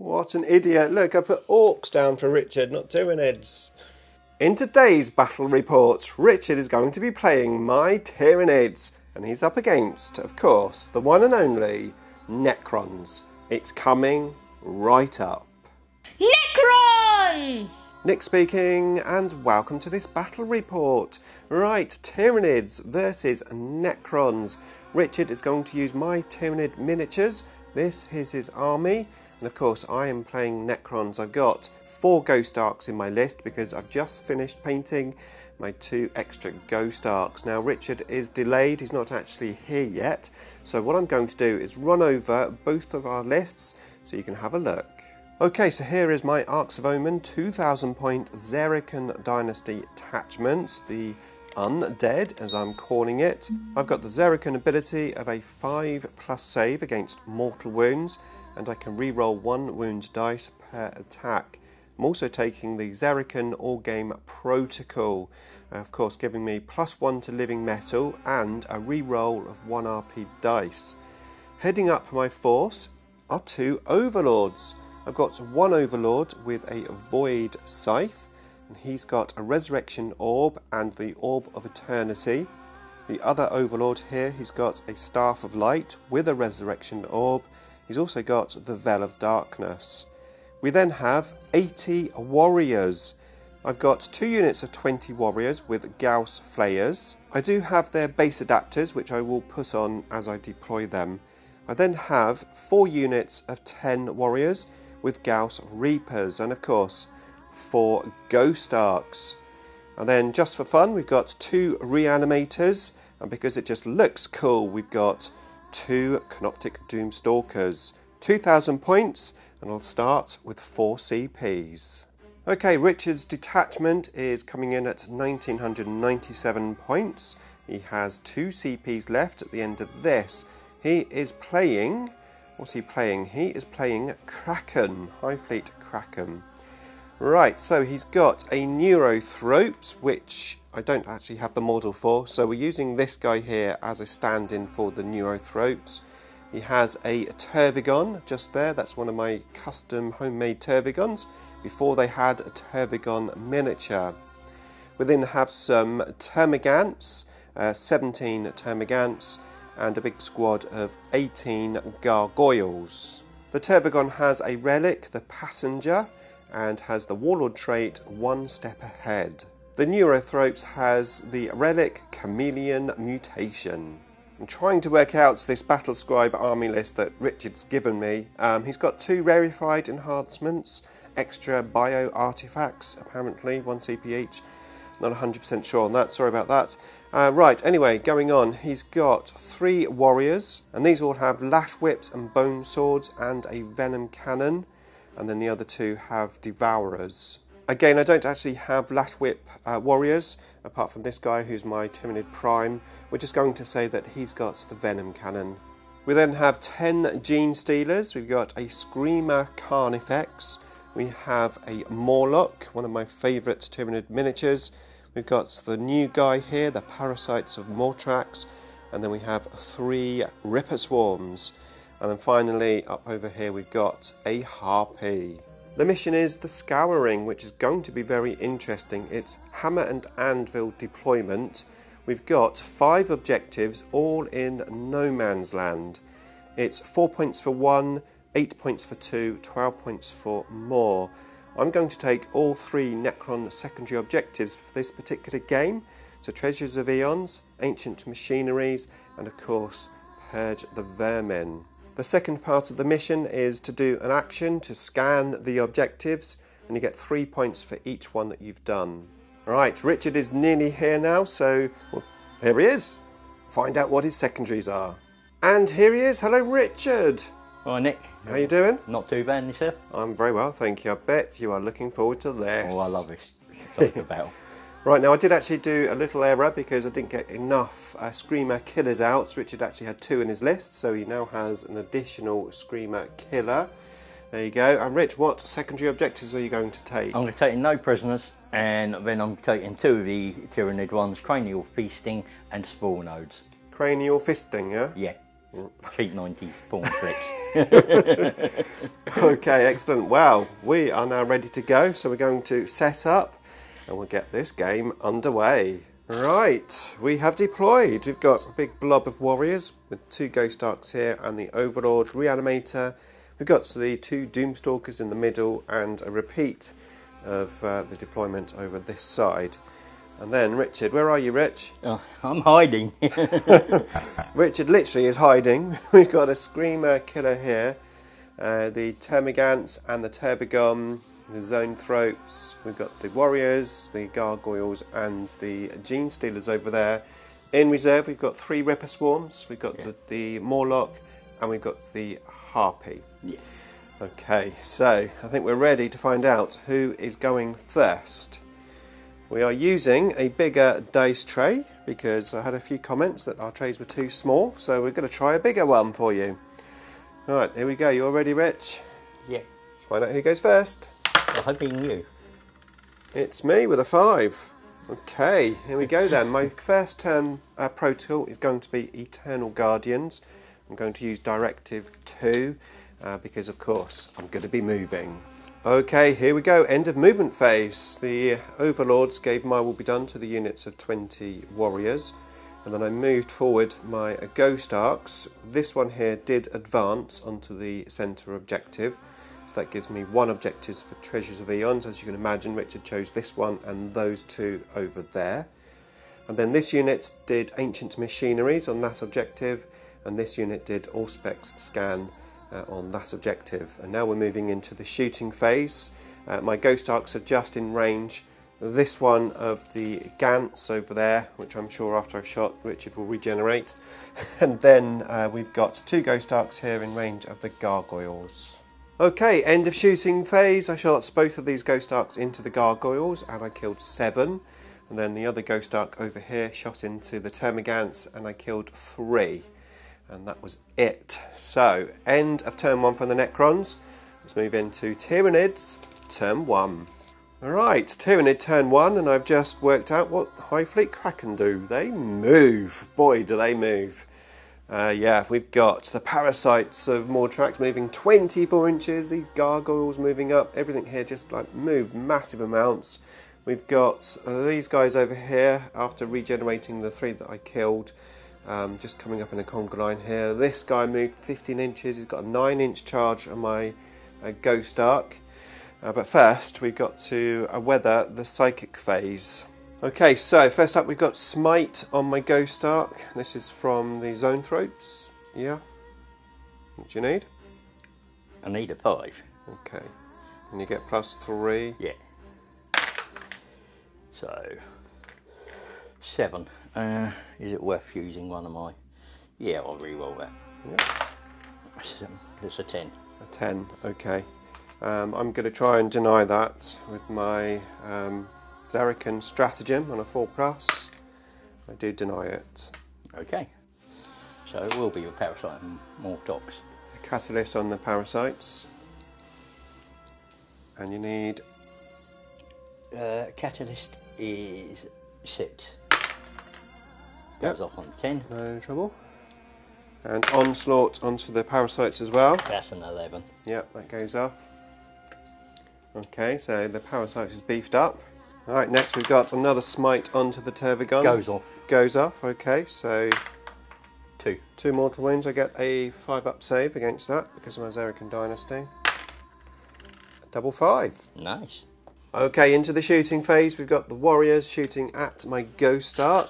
What an idiot. Look, I put orcs down for Richard, not Tyranids. In today's battle report, Richard is going to be playing my Tyranids, and he's up against, of course, the one and only Necrons. It's coming right up. Necrons! Nick speaking, and welcome to this battle report. Right, Tyranids versus Necrons. Richard is going to use my Tyranid miniatures. This is his army, and of course I am playing Necrons. I've got 4 Ghost Arks in my list because I've just finished painting my 2 extra Ghost Arks. Now Richard is delayed, he's not actually here yet, so what I'm going to do is run over both of our lists so you can have a look. Okay, so here is my Arks of Omen 2000 point Szarekhan Dynasty attachments, the Undead as I'm calling it. I've got the Szarekhan ability of a 5+ save against mortal wounds, and I can re-roll 1 wound dice per attack. I'm also taking the Szarekhan All-Game Protocol, of course giving me +1 to living metal and a re-roll of 1 RP dice. Heading up my force are 2 Overlords. I've got 1 Overlord with a Void Scythe, and he's got a Resurrection Orb and the Orb of Eternity. The other Overlord here, he's got a Staff of Light with a Resurrection Orb. He's also got the Veil of Darkness. We then have 80 Warriors. I've got 2 units of 20 Warriors with Gauss Flayers. I do have their base adapters, which I will put on as I deploy them. I then have 4 units of 10 Warriors with Gauss Reapers, and of course 4 Ghost Arks. And then just for fun we've got 2 Reanimators, and because it just looks cool we've got 2 Canoptic Doomstalkers. 2000 points, and I'll start with 4 CPs. Okay, Richard's detachment is coming in at 1997 points. He has 2 CPs left at the end of this. He is playing... What's he playing? He is playing Kraken, Hive Fleet Kraken. Right, so he's got a Neurothropes, which I don't actually have the model for, so we're using this guy here as a stand-in for the Neurothropes. He has a Tervigon just there, that's one of my custom homemade Tervigons, before they had a Tervigon miniature. We then have some Termagants, 17 Termagants, and a big squad of 18 Gargoyles. The Tervigon has a relic, the Passenger, and has the Warlord trait 1 step ahead. The Neurothropes has the relic Chameleon Mutation. I'm trying to work out this Battle Scribe army list that Richard's given me. He's got 2 rarefied enhancements, extra bio artifacts, apparently 1 CP each. Not 100% sure on that, sorry about that. Right, anyway, going on, he's got 3 Warriors, and these all have Lash Whips and Bone Swords and a Venom Cannon, and then the other 2 have Devourers. Again, I don't actually have Lash Whip Warriors, apart from this guy who's my Tyranid Prime. We're just going to say that he's got the Venom Cannon. We then have 10 Gene Stealers. We've got a Screamer Carnifex. We have a Morlock, one of my favourite Tyranid miniatures. We've got the new guy here, the Parasites of Mortrax, and then we have 3 Ripper Swarms. And then finally, up over here, we've got a Harpy. The mission is the Scouring, which is going to be very interesting. It's Hammer and Anvil deployment. We've got 5 objectives, all in no man's land. It's 4 points for 1, 8 points for 2, 12 points for more. I'm going to take all 3 Necron secondary objectives for this particular game. So Treasures of Eons, Ancient Machineries, and of course Purge the Vermin. The second part of the mission is to do an action to scan the objectives, and you get 3 points for each one that you've done. Alright, Richard is nearly here now, so well, here he is. Find out what his secondaries are. And here he is. Hello Richard. Hi Nick. How you doing? Not too bad, yourself? I'm very well, thank you. I bet you are looking forward to this. Oh, I love this topic of battle. Right, now I did actually do a little error because I didn't get enough Screamer Killers out. So Richard actually had 2 in his list, so he now has an additional Screamer Killer. There you go. And Rich, what secondary objectives are you going to take? I'm going to take no prisoners, and then I'm taking 2 of the Tyranid ones, Cranial Feasting and Spore Nodes. Cranial Fisting, yeah? Yeah. Cheap 90s porn flicks. Okay, excellent. Well, we are now ready to go, so we're going to set up and we'll get this game underway. Right, we have deployed. We've got a big blob of warriors with 2 Ghost Arks here and the Overlord Reanimator. We've got the 2 Doomstalkers in the middle and a repeat of the deployment over this side. And then Richard, where are you, Rich? Oh, I'm hiding. Richard literally is hiding. We've got a Screamer Killer here, the Termagants and the Terbigon, the Zone Thropes. We've got the Warriors, the Gargoyles and the Gene Stealers over there. In reserve we've got 3 Ripper Swarms, we've got the Morlock and we've got the Harpy. Yeah. Okay, so I think we're ready to find out who is going first. We are using a bigger dice tray because I had a few comments that our trays were too small, so we're going to try a bigger one for you. Alright, here we go. You all ready, Rich? Yeah. Let's find out who goes first. I'm hoping you. It's me with a 5. Okay, here we go then. My first turn pro tool is going to be Eternal Guardians. I'm going to use Directive 2 because, of course, I'm going to be moving. Okay, here we go. End of movement phase. The Overlords gave my will be done to the units of 20 warriors. And then I moved forward my Ghost Arks. This one here did advance onto the centre objective. So that gives me 1 objective for Treasures of Eons. As you can imagine, Richard chose this one and those 2 over there. And then this unit did Ancient Machineries on that objective. And this unit did Allspecs Scan on that objective. And now we're moving into the shooting phase. My Ghost Arks are just in range. This one of the Gants over there, which I'm sure after I've shot Richard will regenerate. And then we've got 2 Ghost Arks here in range of the Gargoyles. Okay, end of shooting phase. I shot both of these Ghost Arks into the Gargoyles and I killed 7. And then the other Ghost Ark over here shot into the Termagants and I killed 3. And that was it. So, end of turn 1 for the Necrons. Let's move into Tyranids, turn 1. Alright, Tyranid turn 1, and I've just worked out what Hive Fleet Kraken do. They move. Boy, do they move. Yeah, we've got the Parasites of Mortrax moving 24 inches, the Gargoyles moving up, everything here just like moved massive amounts. We've got these guys over here after regenerating the 3 that I killed. Just coming up in a conga line here. This guy moved 15 inches. He's got a 9-inch charge on my Ghost Ark. But first, we've got to weather the Psychic phase. Okay, so first up, we've got Smite on my Ghost Ark. This is from the Zone Thropes. Yeah. What do you need? I need a 5. Okay. And you get +3. Yeah. So 7. Is it worth using one of my... Yeah, I'll re-roll that. Yeah. It's a 10. A 10, okay. I'm going to try and deny that with my Szarekhan Stratagem on a 4+. I do deny it. Okay. So it will be a Parasite and more tops. The Catalyst on the Parasites. And you need... Catalyst is 6. Yep. Goes off on 10. No trouble. And Onslaught onto the Parasites as well. That's an 11. Yep, that goes off. Okay, so the Parasites is beefed up. Alright, next we've got another Smite onto the Tervigon. Goes off. Goes off, okay, so... 2. 2 mortal wounds. I get a 5-up save against that because of my Szarekhan Dynasty. Double 5. Nice. Okay, into the shooting phase. We've got the Warriors shooting at my Ghost Ark.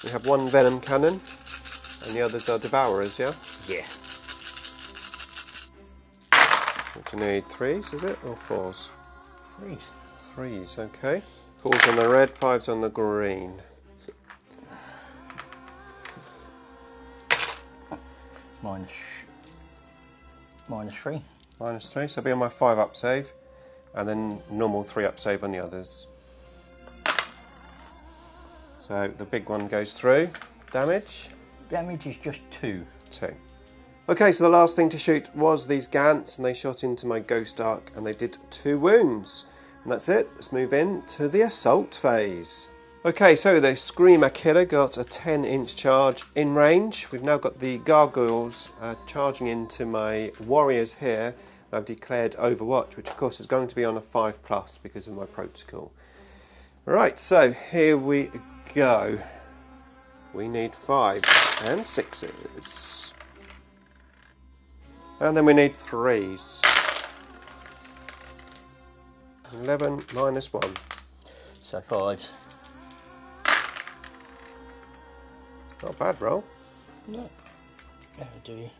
We have 1 Venom Cannon, and the others are Devourers, yeah? Yeah. What do you need? 3s, is it? Or 4s? 3s. 3s, okay. 4s on the red, 5s on the green. Minus 3. -3, so I'll be on my 5-up save, and then normal 3-up save on the others. So the big one goes through. Damage? Damage is just 2. 2. Okay, so the last thing to shoot was these Gants, and they shot into my Ghost Ark, and they did 2 wounds. And that's it. Let's move in to the assault phase. Okay, so the Screamer Killer got a 10-inch charge in range. We've now got the Gargoyles charging into my warriors here. I've declared Overwatch, which of course is going to be on a 5+ because of my protocol. Right, so here we go. We need 5s and 6s. And then we need 3s. 11 minus 1. So 5s. It's not a bad roll. No. Do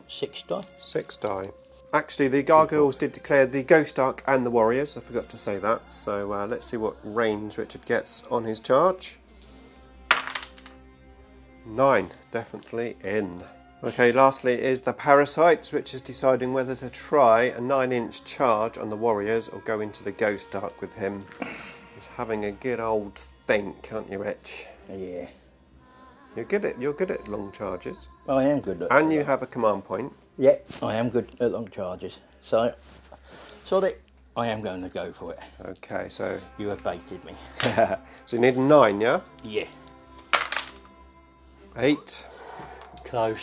6 die. 6 die. Actually, the Gargoyles did declare the Ghost Ark and the Warriors. I forgot to say that. So let's see what range Richard gets on his charge. 9, definitely in. Okay, lastly is the Parasites, which is deciding whether to try a 9-inch charge on the Warriors or go into the Ghost Ark with him. He's having a good old think, aren't you, Rich? Yeah. You're good at long charges. I am good at And you have a command point. Yeah, I am good at long charges. So, sorry, I am going to go for it. Okay, so... You have baited me. So you need a 9, yeah? Yeah. 8. Close.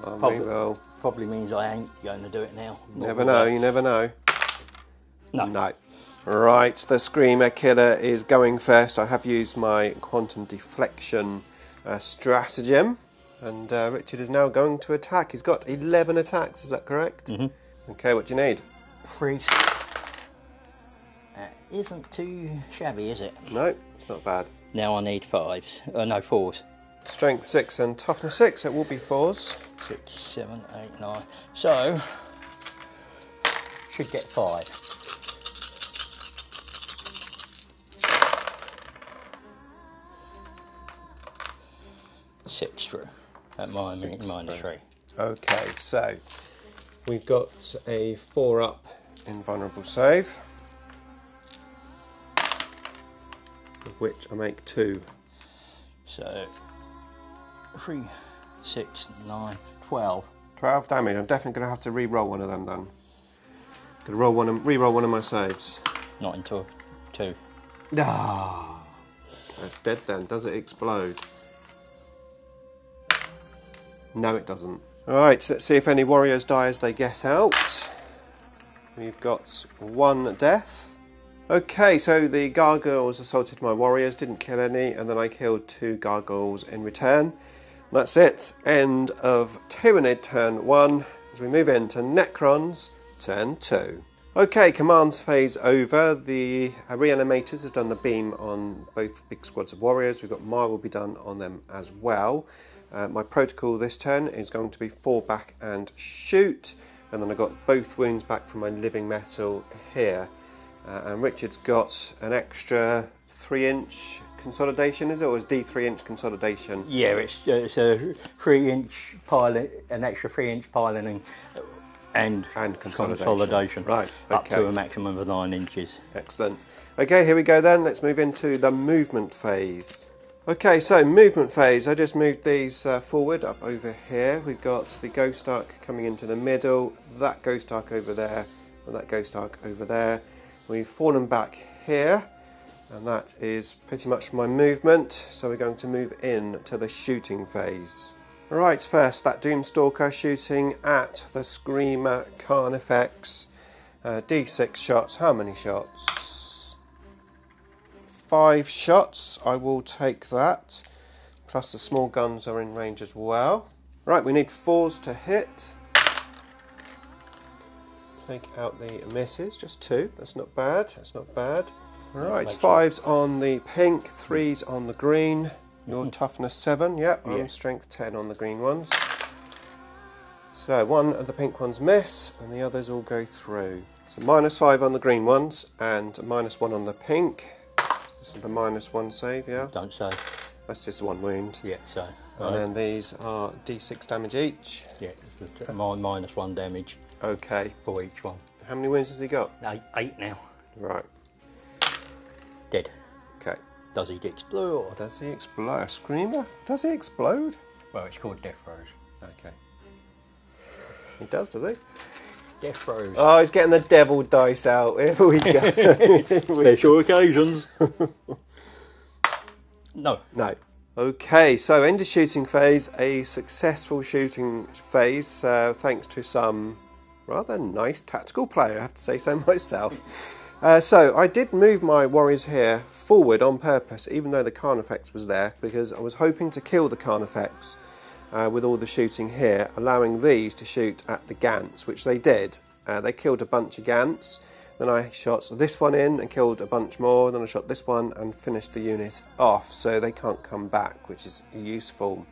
Come on, Probably, probably means I ain't going to do it now. Never know, you never know. No. No. Right, the Screamer Killer is going first. I have used my quantum deflection stratagem. And Richard is now going to attack. He's got 11 attacks, is that correct? Mm-hmm. Okay, what do you need? 3s. Isn't too shabby, is it? No, it's not bad. Now I need 5s. No, 4s. Strength 6 and toughness 6, it will be 4s. 6, 7, 8, 9. So, should get 5. 6 through. At minus 3. Okay, so we've got a 4-up invulnerable save, of which I make 2. So 3, 6, 9, 12. 12 damage. I'm definitely going to have to re-roll one of them then. Going to re-roll one of my saves. Not until 2. Ah, that's dead then. Does it explode? No, it doesn't. Alright, so let's see if any warriors die as they get out. We've got 1 death. Okay, so the Gargoyles assaulted my warriors, didn't kill any, and then I killed 2 Gargoyles in return. That's it. End of Tyranid turn 1. As we move into Necrons turn 2. Okay, commands phase over. The reanimators have done the beam on both big squads of warriors. We've got Mire will be done on them as well. My protocol this turn is going to be 4 back and shoot, and then I got both wounds back from my living metal here. And Richard's got an extra 3-inch consolidation, is it, or is D3-inch consolidation? Yeah, it's a 3-inch piling, an extra 3-inch piling, and consolidation. Right, okay. Up to a maximum of 9 inches. Excellent. Okay, here we go then. Let's move into the movement phase. Okay, so movement phase. I just moved these forward up over here. We've got the Ghost Ark coming into the middle, that Ghost Ark over there, and that Ghost Ark over there. We've fallen back here, and that is pretty much my movement. So we're going to move in to the shooting phase. Right, first that Doomstalker shooting at the Screamer Carnifex. D6 shots. How many shots? 5 shots. I will take that. Plus the small guns are in range as well. Right, we need 4s to hit. Take out the misses. Just 2. That's not bad. That's not bad. Right, 5s on the pink, 3s on the green. Your toughness 7, yep, I'm strength 10 on the green ones. So 1 of the pink ones miss, and the others all go through. So -5 on the green ones, and -1 on the pink. This is the -1 save, yeah? Don't say. That's just 1 wound. Yeah, so. And then these are D6 damage each. Yeah, -1 damage. Okay. For each one. How many wounds has he got? 8 now. Right. Dead. Okay. Does he explode? Does he explode? A Screamer? Does he explode? Well, it's called Death Throes. Okay. He does he? Death Throes. Oh, he's getting the devil dice out. Here we go. Special occasions. No. No. Okay, so end of shooting phase, a successful shooting phase, thanks to some rather nice tactical play, I have to say so myself. So I did move my warriors here forward on purpose, even though the Carnifex was there, because I was hoping to kill the Carnifex with all the shooting here, allowing these to shoot at the Gants, which they did. They killed a bunch of Gants. Then I shot this one in and killed a bunch more. Then I shot this one and finished the unit off, so they can't come back, which is useful.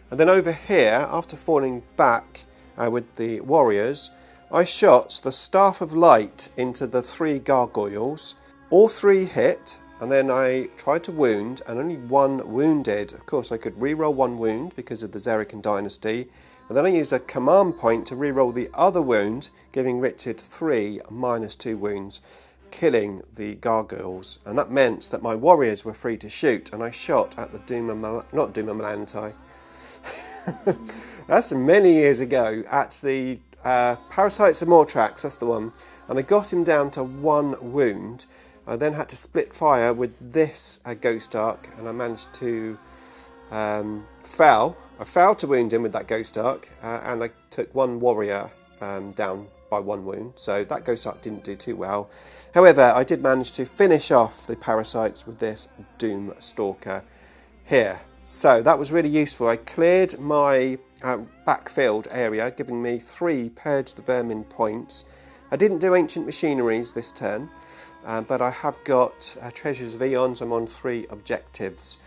And then over here, after falling back with the warriors, I shot the Staff of Light into the 3 gargoyles. All 3 hit, and then I tried to wound, and only 1 wounded. Of course, I could reroll 1 wound because of the Szarekhan dynasty. And then I used a command point to reroll the other wound, giving Richard 3 -2 wounds, killing the gargoyles. And that meant that my warriors were free to shoot, and I shot at the not Doom Melanti. That's many years ago, at the Parasites of Mortrax, that's the one. And I got him down to 1 wound. I then had to split fire with this Ghost Ark, and I managed to I failed to wound him with that Ghost Ark, and I took 1 warrior down by 1 wound, so that Ghost Ark didn't do too well. However, I did manage to finish off the parasites with this Doom Stalker here. So that was really useful. I cleared my backfield area, giving me 3 Purge the Vermin points. I didn't do Ancient Machineries this turn, but I have got Treasures of Eons. I'm on 3 objectives.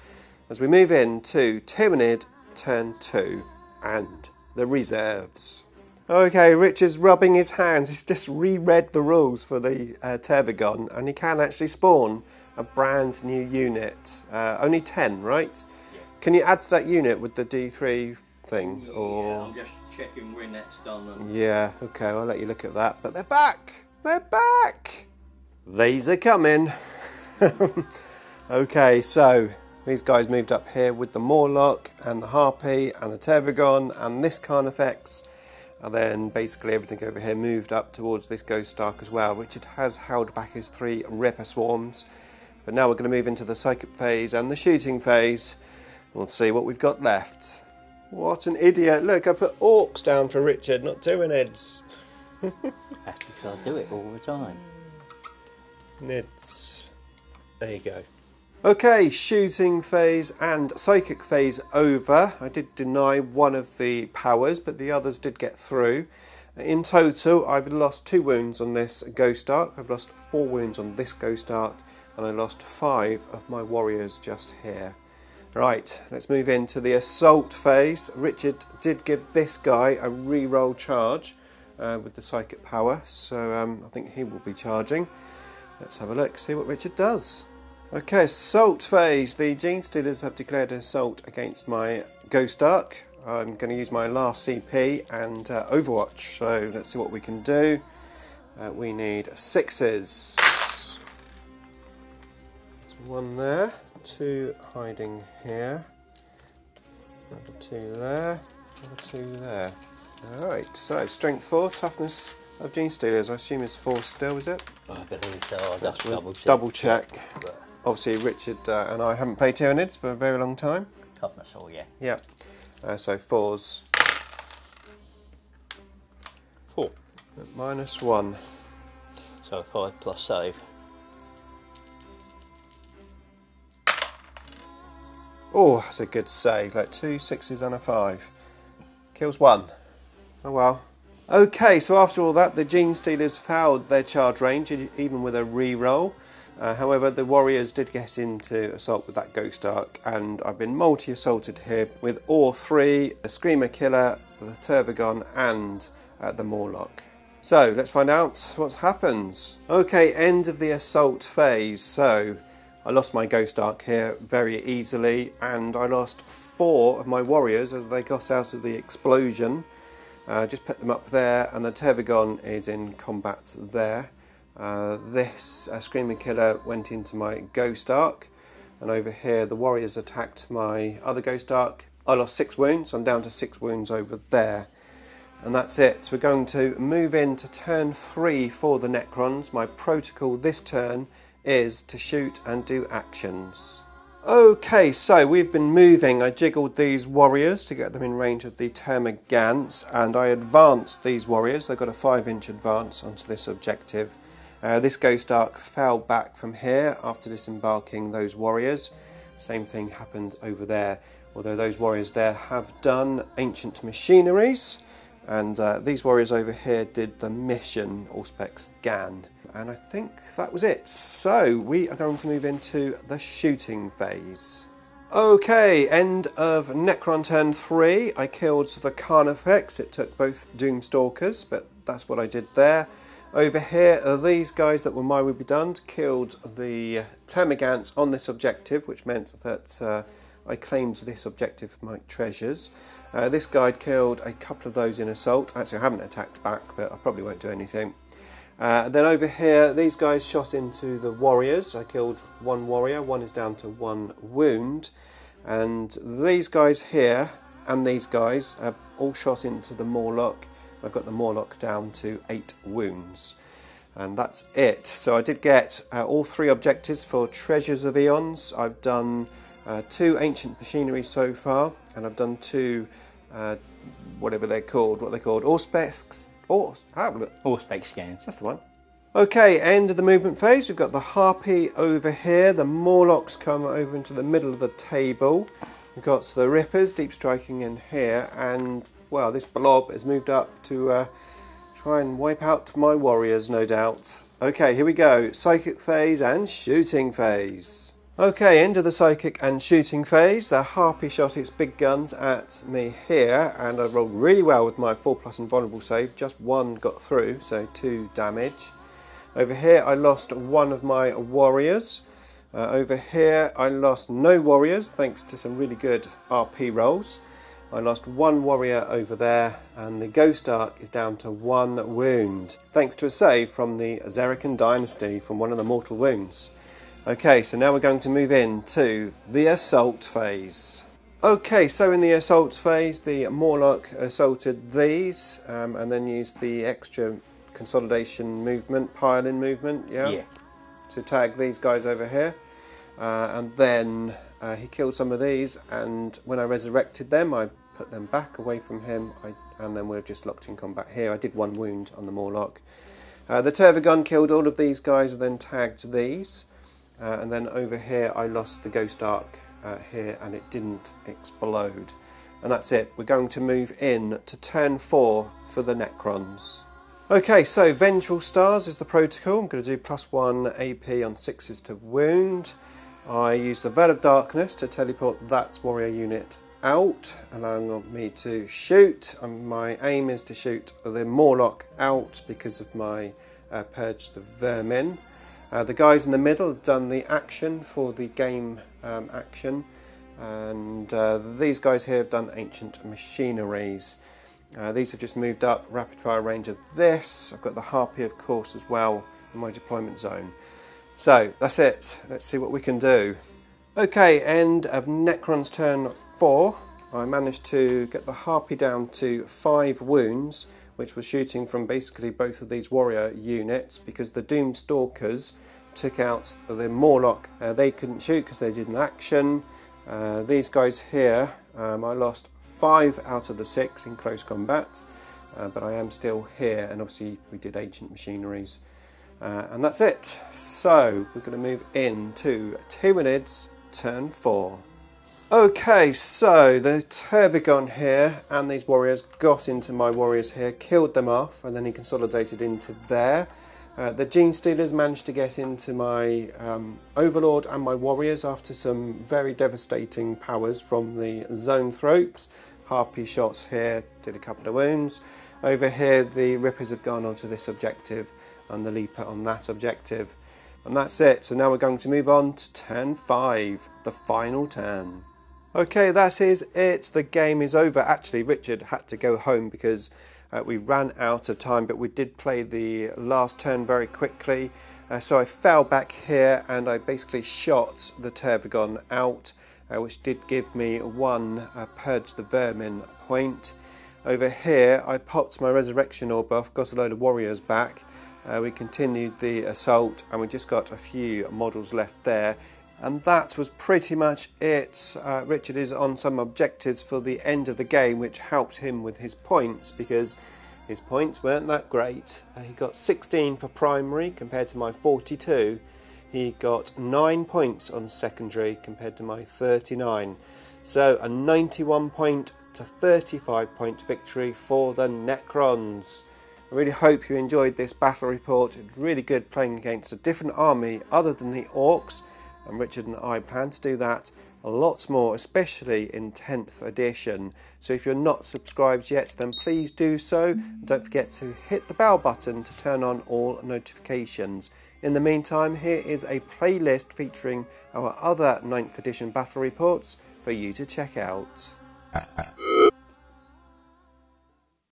As we move into Tyranid turn 2 and the reserves. Okay, Rich is rubbing his hands. He's just reread the rules for the Tervagon, and he can actually spawn a brand new unit. Only 10, right? Yeah. Can you add to that unit with the D3 thing? Or... Yeah, I'm just checking when that's done. And... Yeah, okay, I'll let you look at that. But they're back! They're back! These are coming. Okay, so these guys moved up here with the Morlock and the Harpy and the Tervagon and this Carnifex. And then basically everything over here moved up towards this Ghost Ark as well. Richard has held back his 3 Ripper Swarms. But now we're going to move into the Psychic phase and the shooting phase. We'll see what we've got left. What an idiot. Look, I put Orcs down for Richard, not Tyranids. That's because I do it all the time. Nids. There you go. Okay, shooting phase and psychic phase over. I did deny one of the powers, but the others did get through. In total, I've lost 2 wounds on this Ghost Ark. I've lost 4 wounds on this Ghost Ark, and I lost 5 of my warriors just here. Right, let's move into the assault phase. Richard did give this guy a reroll charge with the psychic power, so I think he will be charging. Let's have a look, see what Richard does. Okay, assault phase. The Gene Stealers have declared an assault against my Ghost Ark. I'm going to use my last CP and Overwatch, so let's see what we can do. We need 6s. There's 1 there, 2 hiding here, another 2 there, another 2 there. Alright, so strength 4, toughness of Gene Stealers. I assume it's 4 still, is it? I believe so. I'll just double check. But obviously, Richard and I haven't played Tyranids for a very long time. Toughness, oh yeah. Yeah. So 4s. 4. -1. So 5 plus save. Oh, that's a good save. Like 2 6s and a 5. Kills 1. Oh well. Okay, so after all that, the Gene Stealers fouled their charge range, even with a reroll. However, the warriors did get into assault with that Ghost Ark, and I've been multi-assaulted here with all 3, the Screamer Killer, the Tervagon, and the Morlock. So, let's find out what happens. Okay, end of the assault phase. So, I lost my Ghost Ark here very easily, and I lost 4 of my warriors as they got out of the explosion. Just put them up there, and the Tervagon is in combat there. This Screaming Killer went into my Ghost Ark, and over here the warriors attacked my other Ghost Ark. I lost 6 wounds, I'm down to 6 wounds over there. And that's it. We're going to move into turn 3 for the Necrons. My protocol this turn is to shoot and do actions. Okay, so we've been moving. I jiggled these warriors to get them in range of the termagants, and I advanced these warriors. They got a 5-inch advance onto this objective. This Ghost Ark fell back from here after disembarking those warriors. Same thing happened over there, although those warriors there have done ancient machineries, and these warriors over here did the mission Auspex Gan. And I think that was it. So we are going to move into the shooting phase. Okay, end of Necron turn 3. I killed the Carnifex. It took both Doomstalkers, but that's what I did there. Over here are these guys that were my would be done. Killed the Termagants on this objective, which meant that I claimed this objective for my treasures. This guy killed a couple of those in assault. Actually, I haven't attacked back, but I probably won't do anything. Then over here, these guys shot into the warriors. I killed one warrior, one is down to 1 wound. And these guys here and these guys have all shot into the Morlock. I've got the Morlock down to 8 wounds. And that's it. So I did get all 3 objectives for Treasures of Eons. I've done 2 ancient machinery so far, and I've done 2, whatever they're called, Auspex. Auspex scans. That's the one. Okay, end of the movement phase. We've got the Harpy over here. The Morlocks come over into the middle of the table. We've got the Rippers deep striking in here, and well, this blob has moved up to try and wipe out my warriors, no doubt. Okay, here we go. Psychic phase and shooting phase. Okay, end of the psychic and shooting phase. The Harpy shot its big guns at me here, and I rolled really well with my 4+ invulnerable save. Just 1 got through, so 2 damage. Over here I lost 1 of my warriors. Over here I lost no warriors, thanks to some really good RP rolls. I lost 1 warrior over there, and the Ghost Ark is down to 1 wound, thanks to a save from the Szarekhan dynasty from one of the mortal wounds. Okay, so now we're going to move into the assault phase. Okay, so in the assault phase, the Morlock assaulted these, and then used the extra consolidation movement, pile-in movement, yeah, to tag these guys over here. And then he killed some of these, and when I resurrected them, I put them back away from him, and then we're just locked in combat here. I did 1 wound on the Morlock. The Tervagon killed all of these guys and then tagged these. And then over here I lost the Ghost Ark here, and it didn't explode. And that's it. We're going to move in to turn 4 for the Necrons. Okay, so Vengeful Stars is the protocol. I'm going to do +1 AP on 6s to wound. I use the Veil of Darkness to teleport that warrior unit out, allowing me to shoot. My aim is to shoot the Morlock out because of my Purge the Vermin. The guys in the middle have done the action for the game action, and these guys here have done ancient machineries. These have just moved up rapid fire range of this. I've got the Harpy, of course, as well in my deployment zone. So that's it. Let's see what we can do. Okay, end of Necron's turn 4. I managed to get the Harpy down to 5 wounds, which was shooting from basically both of these warrior units, because the Doomstalkers took out the Morlock. They couldn't shoot because they did an action. These guys here, I lost 5 out of the 6 in close combat, but I am still here, and obviously we did ancient machineries. And that's it. So we're going to move into Tyranids turn 4. Okay, so the Tervagon here and these warriors got into my warriors here, killed them off, and then he consolidated into there. The Gene Stealers managed to get into my Overlord and my warriors after some very devastating powers from the Zoanthropes. Harpy shots here, did a couple of wounds. Over here the Rippers have gone onto this objective and the Leaper on that objective. And that's it. So now we're going to move on to turn 5, the final turn. Okay, that is it. The game is over. Actually, Richard had to go home because we ran out of time, but we did play the last turn very quickly. So I fell back here and I basically shot the Tervagon out, which did give me 1 Purge the Vermin point. Over here, I popped my Resurrection Orb off, got a load of warriors back. We continued the assault and we just got a few models left there. And that was pretty much it. Richard is on some objectives for the end of the game, which helped him with his points because his points weren't that great. He got 16 for primary compared to my 42. He got 9 points on secondary compared to my 39. So a 91 point to 35 point victory for the Necrons. I really hope you enjoyed this battle report. It's really good playing against a different army other than the Orcs, and Richard and I plan to do that a lot more, especially in 10th edition. So if you're not subscribed yet, then please do so. And don't forget to hit the bell button to turn on all notifications. In the meantime, here is a playlist featuring our other 9th edition battle reports for you to check out.